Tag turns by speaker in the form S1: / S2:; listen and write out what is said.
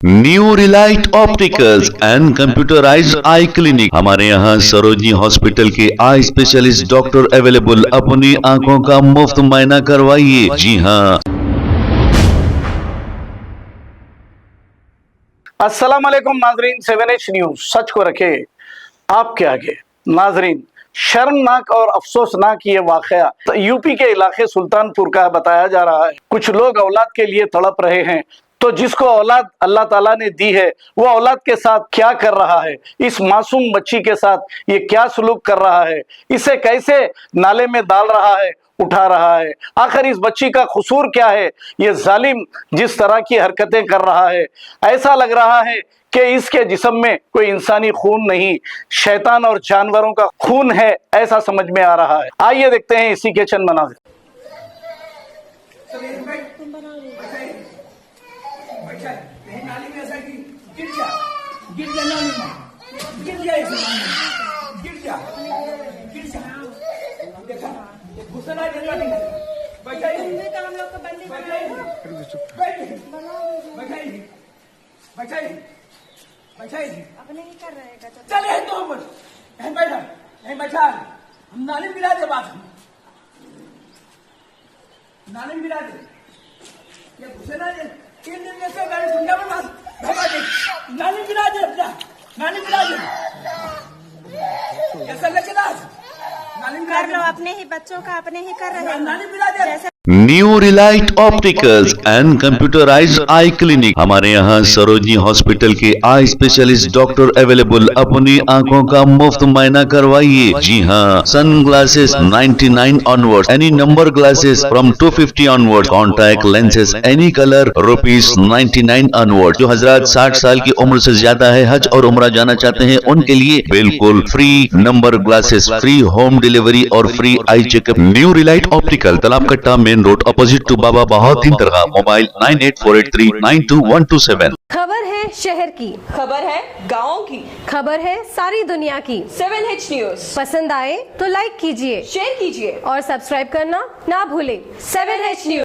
S1: New Relight opticals and computerised I clinic. हमारे यहाँ Sarojini hospital के आई स्पेशलिस्ट डॉक्टर अवेलेबल। अपनी आंखों का मुफ्त मुआयना करवाइए। जी हाँ।
S2: अस्सलाम वालेकुम नाजरीन, 7H न्यूज सच को रखे आपके आगे। नाजरीन, शर्मनाक और अफसोसनाक ये वाकया यूपी के इलाके सुल्तानपुर का बताया जा रहा है। कुछ लोग औलाद के लिए तड़प रहे हैं, तो जिसको औलाद अल्लाह ताला ने दी है वो औलाद के साथ क्या कर रहा है, इस मासूम बच्ची के साथ ये क्या सलूक कर रहा है, इसे कैसे नाले में डाल रहा है, उठा रहा है। आखिर इस बच्ची का कसूर क्या है? ये जालिम जिस तरह की हरकतें कर रहा है, ऐसा लग रहा है कि इसके जिस्म में कोई इंसानी खून नहीं, शैतान और जानवरों का खून है, ऐसा समझ में आ रहा है। आइए देखते हैं इसी के चंद मनाज़िर।
S3: नाली में ऐसा गिर जा नाली में गिर जा देखा घुसना जरूरी है।
S4: अपने ही कर रहेगा।
S3: चले तो हम बैठा नहीं बैठा, हम नाली मिला दे, बात नाली मिला दे। ये घुसना 3 दिन में से गाड़ी सुनने में बात नाली मिला दे, अपना नाली मिला दे। ऐसा लगेगा नाली मिला
S4: कर लो, अपने ही बच्चों का अपने ही कर रहे हो।
S3: नाली मिला दे।
S4: जैसे
S1: new Relight opticals and computerised I clinic. हमारे यहाँ सरोजनी हॉस्पिटल के आई स्पेशलिस्ट डॉक्टर अवेलेबल। अपनी आंखों का मुफ्त मुआयना करवाइए। जी हाँ। Sun glasses 99 onward, any number glasses from 250 onward, contact lenses any colour ₹99 onward. जो हजरात 60 साल की उम्र से ज्यादा है, हज और उम्रा जाना चाहते हैं, उनके लिए बिल्कुल free number glasses, free home delivery और free eye checkup. New Relight Optical, Talab Katta, main road, opposite to Baba Bahauddin Dargah. Mobile 9848392127।
S5: खबर है शहर की,
S6: खबर है गाँव की,
S5: खबर है सारी दुनिया की।
S6: 7H न्यूज
S5: पसंद आए तो लाइक कीजिए,
S6: शेयर कीजिए
S5: और सब्सक्राइब करना ना भूलें।
S6: 7H news.